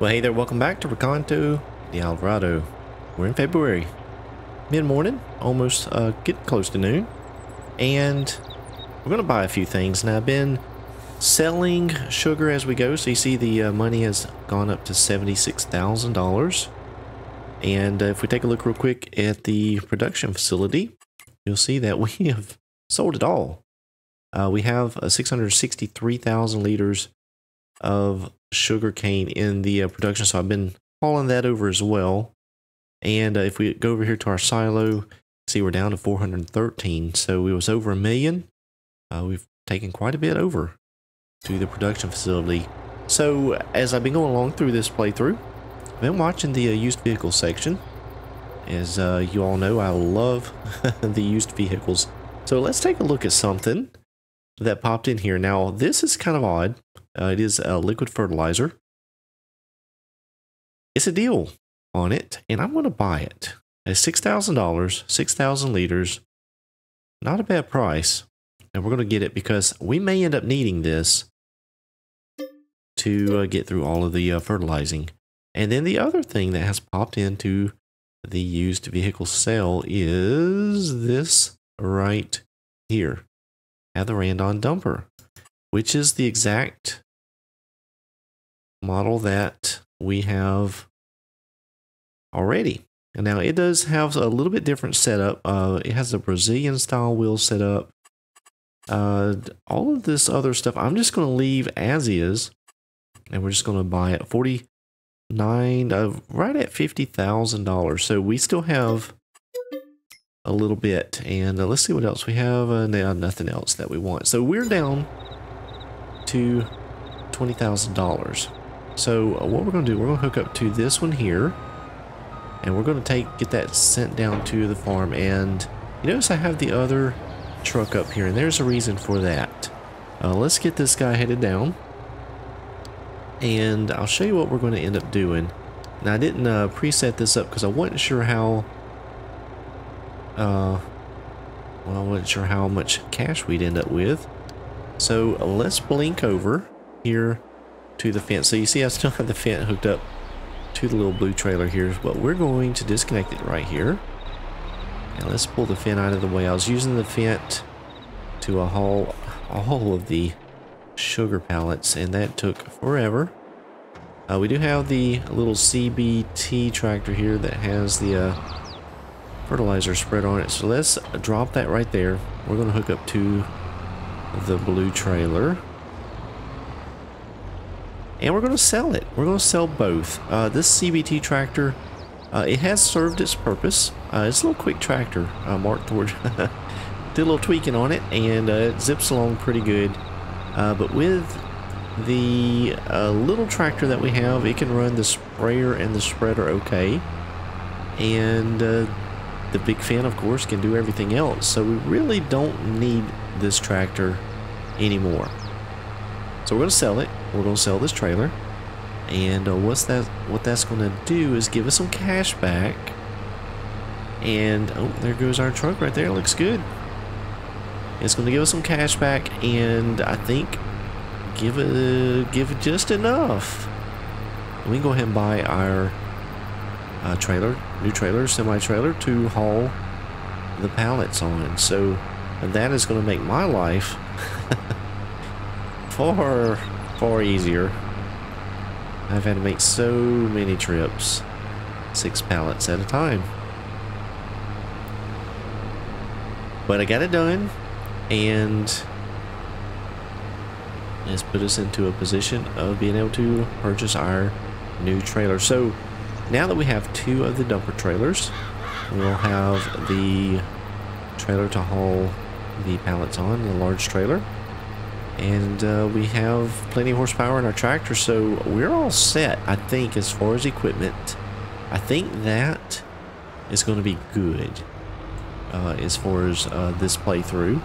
Well, hey there, welcome back to Recanto Da Alvorada. We're in February, mid-morning, almost getting close to noon, and we're going to buy a few things. Now, I've been selling sugar as we go, so you see the money has gone up to $76,000. And if we take a look real quick at the production facility, you'll see that we have sold it all. We have 663,000 liters of sugar cane in the production, so I've been hauling that over as well. And if we go over here to our silo, see we're down to 413, so it was over $1 million. We've taken quite a bit over to the production facility. So as I've been going along through this playthrough, I've been watching the used vehicle section. As you all know, I love the used vehicles. So let's take a look at something that popped in here. Now, this is kind of odd. It is a liquid fertilizer. It's a deal on it, and I'm going to buy it. It's $6,000, 6,000 liters. Not a bad price. And we're going to get it because we may end up needing this to get through all of the fertilizing. And then the other thing that has popped into the used vehicle sale is this right here. Have the Randon dumper, which is the exact model that we have already. And now it does have a little bit different setup. It has a Brazilian style wheel setup. All of this other stuff I'm just going to leave as is, and we're just going to buy it 49, right at $50,000. So we still have a little bit, and let's see what else we have. Now nothing else that we want, so we're down to $20,000. So what we're going to do, we're going to hook up to this one here, and we're going to get that sent down to the farm. And you notice I have the other truck up here, and there's a reason for that. Let's get this guy headed down, and I'll show you what we're going to end up doing. Now, I didn't preset this up because I wasn't sure how well, I wasn't sure how much cash we'd end up with. So let's blink over here to the fence. So you see I still have the fence hooked up to the little blue trailer here, but we're going to disconnect it right here. And let's pull the fence out of the way. I was using the fence to haul all of the sugar pallets, and that took forever. We do have the little CBT tractor here that has the fertilizer spread on it, so let's drop that right there. We're going to hook up to the blue trailer, and we're going to sell it. We're going to sell both. This CBT tractor, it has served its purpose. It's a little quick tractor, marked toward did a little tweaking on it, and it zips along pretty good. But with the little tractor that we have, it can run the sprayer and the spreader okay, and the big fan, of course, can do everything else. So we really don't need this tractor anymore. So we're going to sell it. We're going to sell this trailer, and what that's going to do is give us some cash back. And oh, there goes our truck right there. It looks good. It's going to give us some cash back, and I think give it just enough. We can go ahead and buy our new trailer, semi-trailer to haul the pallets on. So that is going to make my life far easier. I've had to make so many trips, 6 pallets at a time, but I got it done, and it's put us into a position of being able to purchase our new trailer. So now that we have 2 of the dumper trailers, we'll have the trailer to haul the pallets on, the large trailer, and we have plenty of horsepower in our tractor, so we're all set, I think, as far as equipment. I think that is going to be good as far as this playthrough.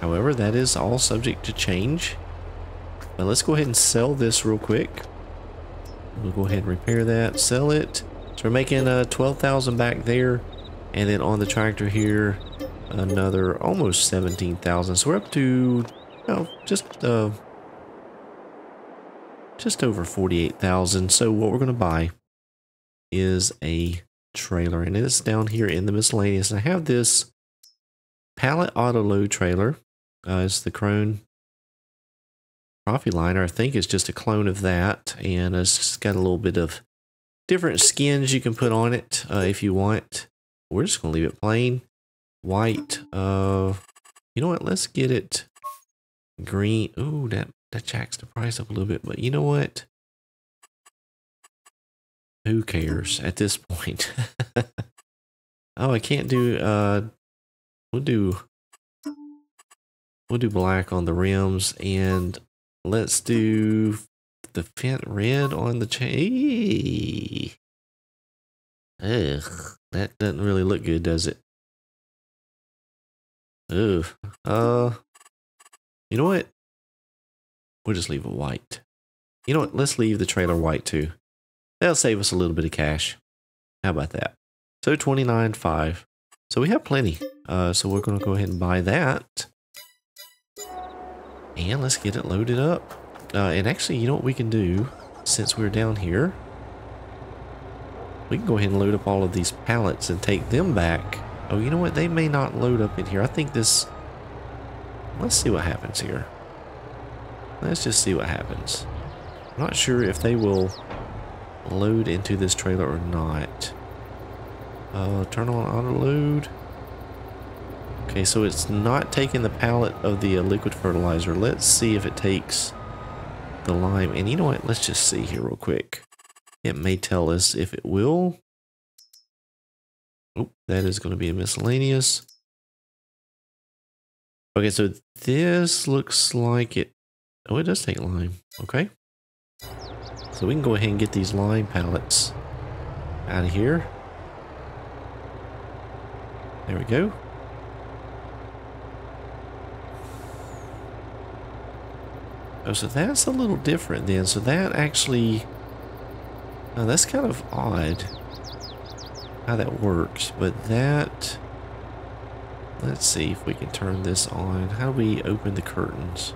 However, that is all subject to change. Now let's go ahead and sell this real quick. We'll go ahead and repair that, sell it. So we're making 12,000 back there, and then on the tractor here, another almost 17,000. So we're up to, just just over 48,000. So what we're going to buy is a trailer, and it's down here in the miscellaneous. I have this pallet auto load trailer. It's the Crone Coffee Liner. I think it's just a clone of that, and it's got a little bit of different skins you can put on it if you want. We're just gonna leave it plain white. You know what? Let's get it green. Ooh, that jacks the price up a little bit, but you know what? Who cares at this point? Oh, I can't do. We'll do black on the rims, and let's do the Fent red on the chain. Ugh, that doesn't really look good, does it? Ugh. You know what? We'll just leave it white. You know what? Let's leave the trailer white too. That'll save us a little bit of cash. How about that? So 29.5. So we have plenty. So we're going to go ahead and buy that. And let's get it loaded up. And actually, you know what we can do? Since we're down here, we can go ahead and load up all of these pallets and take them back. Oh, you know what? They may not load up in here. I think this... Let's see what happens here. Let's just see what happens. I'm not sure if they will load into this trailer or not. Turn on auto load. Okay, so it's not taking the pallet of the liquid fertilizer. Let's see if it takes the lime. And you know what? Let's just see here real quick. It may tell us if it will. Oh, that is going to be a miscellaneous. Okay, so this looks like it. Oh, it does take lime. Okay. So we can go ahead and get these lime pallets out of here. There we go. Oh, so that's a little different then. So that actually... Oh, that's kind of odd how that works. But that... Let's see if we can turn this on. How do we open the curtains?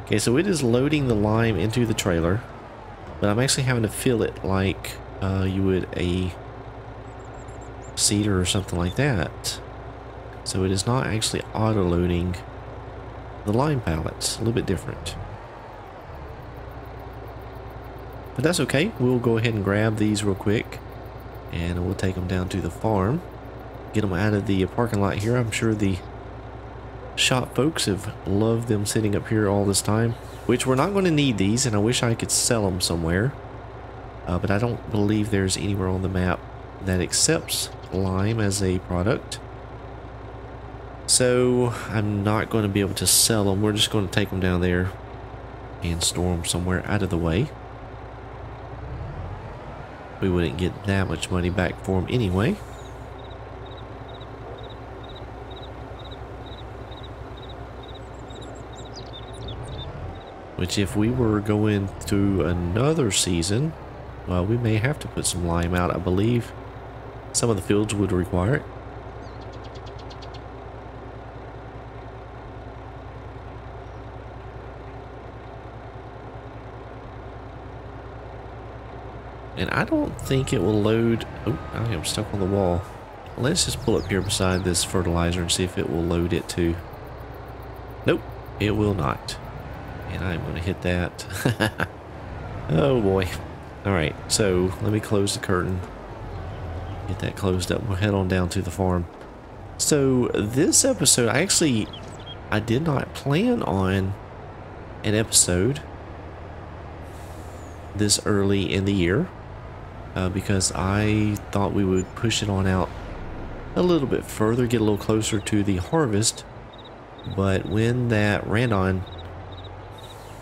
Okay, so it is loading the lime into the trailer. But I'm actually having to fill it like you would a cedar or something like that. So it is not actually auto-loading the lime pallets. A little bit different. But that's okay. We'll go ahead and grab these real quick, and we'll take them down to the farm. Get them out of the parking lot here. I'm sure the shop folks have loved them sitting up here all this time. Which we're not going to need these, and I wish I could sell them somewhere. But I don't believe there's anywhere on the map that accepts lime as a product. So I'm not going to be able to sell them. We're just going to take them down there and store them somewhere out of the way. We wouldn't get that much money back for them anyway. Which if we were going through another season, well, we may have to put some lime out. I believe some of the fields would require it. And I don't think it will load. Oh, I am stuck on the wall. Let's just pull up here beside this fertilizer and see if it will load it too. Nope, it will not. And I'm going to hit that. Oh boy. Alright, so let me close the curtain. Get that closed up. We'll head on down to the farm. So this episode, I did not plan on an episode this early in the year. Because I thought we would push it on out a little bit further, get a little closer to the harvest. But when that Randon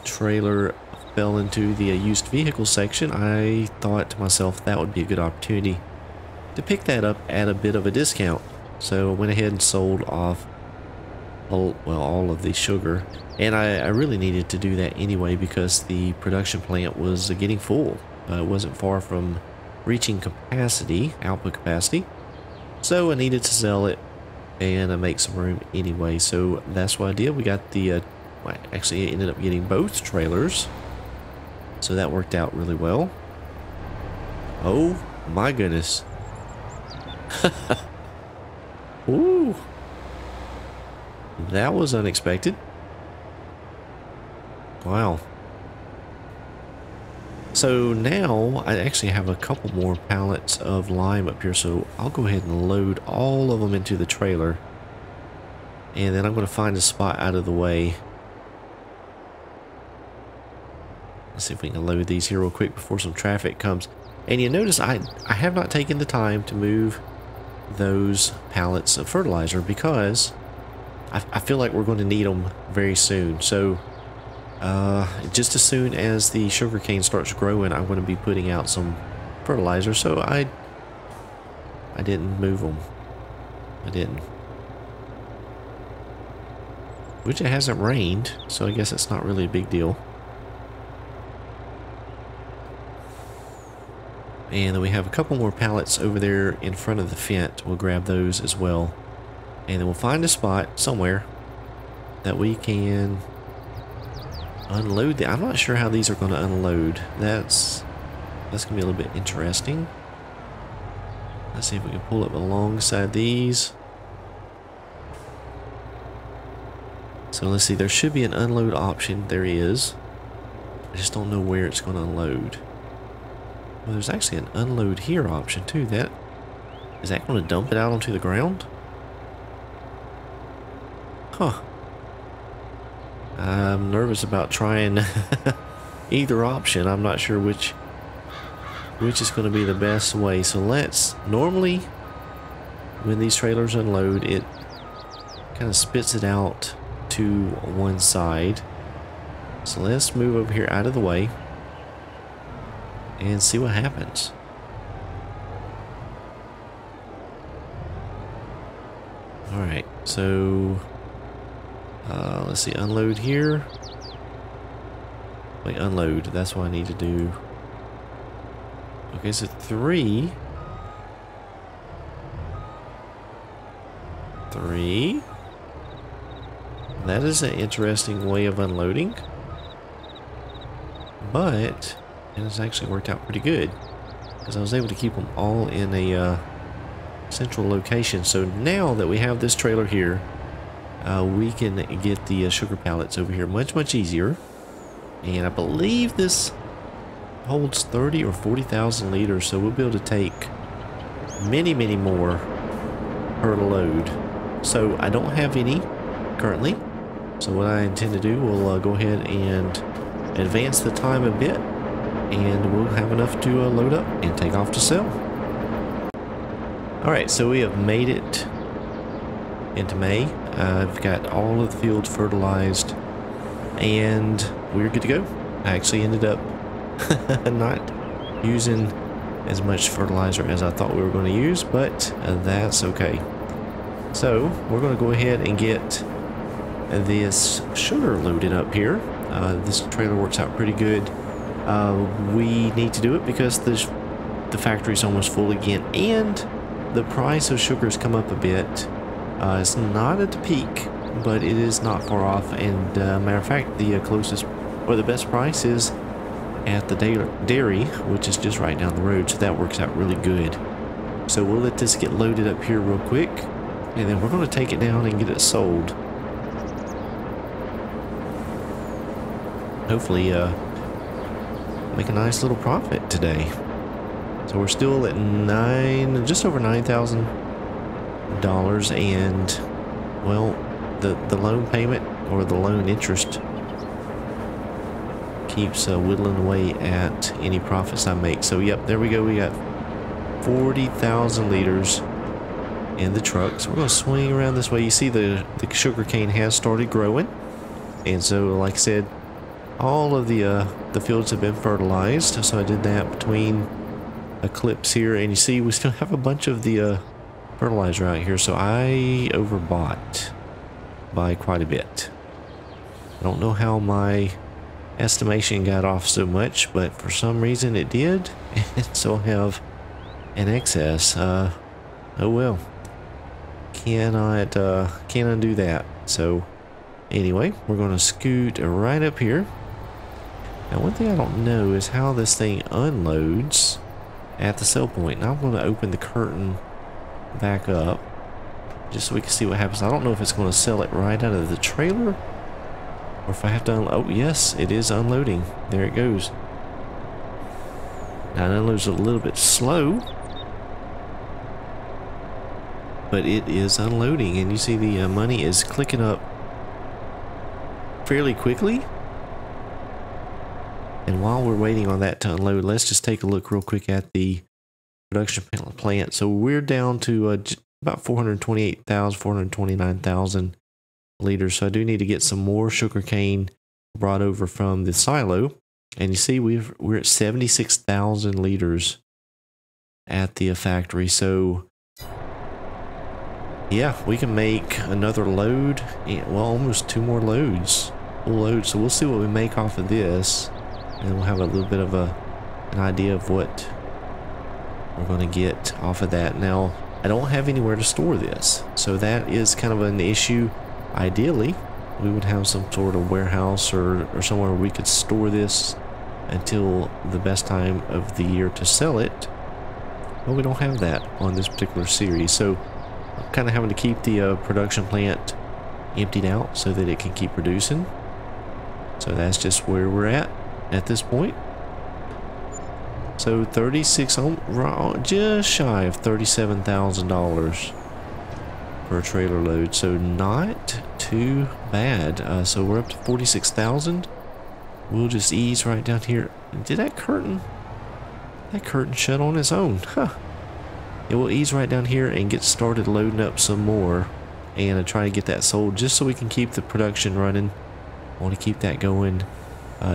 trailer fell into the used vehicle section, I thought to myself that would be a good opportunity to pick that up at a bit of a discount. So I went ahead and sold off all of the sugar. And I really needed to do that anyway because the production plant was getting full. It wasn't far from reaching capacity, output capacity. So I needed to sell it and make some room anyway. So that's what I did. We got the I actually ended up getting both trailers. So that worked out really well. Oh my goodness. Ooh. That was unexpected. Wow. So now I actually have a couple more pallets of lime up here, so I'll go ahead and load all of them into the trailer. And then I'm going to find a spot out of the way. Let's see if we can load these here real quick before some traffic comes. And you notice I have not taken the time to move those pallets of fertilizer because I feel like we're going to need them very soon. So just as soon as the sugarcane starts growing, I'm going to be putting out some fertilizer. So I didn't move them. I didn't. Which it hasn't rained, so I guess it's not really a big deal. And then we have a couple more pallets over there in front of the fence. We'll grab those as well. And then we'll find a spot somewhere that we can unload. I'm not sure how these are going to unload. That's going to be a little bit interesting. Let's see if we can pull up alongside these. So let's see, there should be an unload option. There is. I just don't know where it's going to unload. Well, there's actually an unload here option too. Is that going to dump it out onto the ground? Huh. I'm nervous about trying either option. I'm not sure which is going to be the best way. So normally when these trailers unload, it kind of spits it out to one side. So let's move over here out of the way and see what happens. Alright, so let's see, unload here. Wait, unload, that's what I need to do. Okay, so 3. That is an interesting way of unloading, but it has actually worked out pretty good because I was able to keep them all in a central location. So now that we have this trailer here, we can get the sugar pallets over here much easier. And I believe this holds 30 or 40,000 liters, so we'll be able to take many more per load. So I don't have any currently, so what I intend to do, we'll go ahead and advance the time a bit, and we'll have enough to load up and take off to sell. Alright, so we have made it into May. I've got all of the fields fertilized and we're good to go. I actually ended up not using as much fertilizer as I thought we were going to use, but that's okay. So we're going to go ahead and get this sugar loaded up here. This trailer works out pretty good. We need to do it because the factory's almost full again, and the price of sugar has come up a bit. It's not at the peak, but it is not far off. And matter of fact, the closest or the best price is at the dairy, which is just right down the road. So that works out really good. So we'll let this get loaded up here real quick, and then we're going to take it down and get it sold. Hopefully make a nice little profit today. So we're still at just over $9,000, and well, the loan payment or the loan interest keeps whittling away at any profits I make. So yep, there we go. We got 40,000 liters in the truck. So we're going to swing around this way. You see the sugar cane has started growing, and so like I said, all of the fields have been fertilized. So I did that between clips here, and you see we still have a bunch of the fertilizer out here. So I overbought by quite a bit. I don't know how my estimation got off so much, but for some reason it did, and so I have an excess. Oh well, can't undo that. So Anyway, we're going to scoot right up here. Now, one thing I don't know is how this thing unloads at the sell point. Now I'm going to open the curtain back up just so we can see what happens. I don't know if it's going to sell it right out of the trailer or if I have to unload. Oh, yes, it is unloading. There it goes. Now, it unloads a little bit slow, but it is unloading, and you see the money is clicking up fairly quickly. And while we're waiting on that to unload, let's just take a look real quick at the production plant. So we're down to about 428,000, 429,000 liters. So I do need to get some more sugarcane brought over from the silo. And you see we're at 76,000 liters at the factory. So yeah, we can make another load. Well, almost 2 more loads. Full loads. So we'll see what we make off of this. And we'll have a little bit of an idea of what we're going to get off of that. Now, I don't have anywhere to store this. So that is kind of an issue. Ideally, we would have some sort of warehouse or somewhere we could store this until the best time of the year to sell it. But we don't have that on this particular series. So I'm kind of having to keep the production plant emptied out so that it can keep producing. So that's just where we're at this point. So 36, just shy of $37,000 for a trailer load. So not too bad. So we're up to 46,000. We'll just ease right down here. Did that curtain shut on its own? Huh. It will ease right down here and get started loading up some more and try to get that sold just so we can keep the production running. I want to keep that going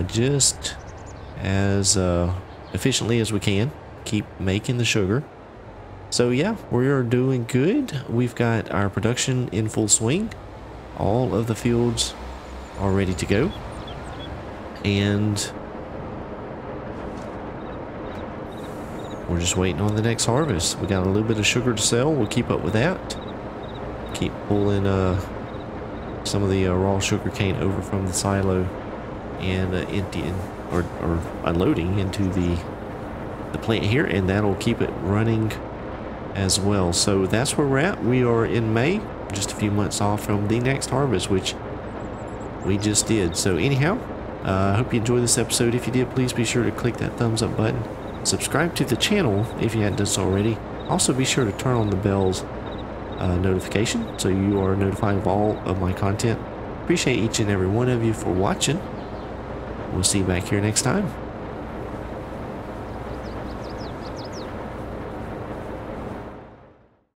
just as efficiently as we can. Keep making the sugar. So yeah, we are doing good. We've got our production in full swing. All of the fields are ready to go. And we're just waiting on the next harvest. We got a little bit of sugar to sell. We'll keep up with that. Keep pulling some of the raw sugar cane over from the silo and emptying or unloading into the plant here, and that'll keep it running as well. So that's where we're at. We are in May, just a few months off from the next harvest, which we just did. So anyhow, I hope you enjoyed this episode. If you did, please be sure to click that thumbs up button. Subscribe to the channel if you hadn't done so already. Also be sure to turn on the bell's notification so you are notified of all of my content. Appreciate each and every one of you for watching. We'll see you back here next time.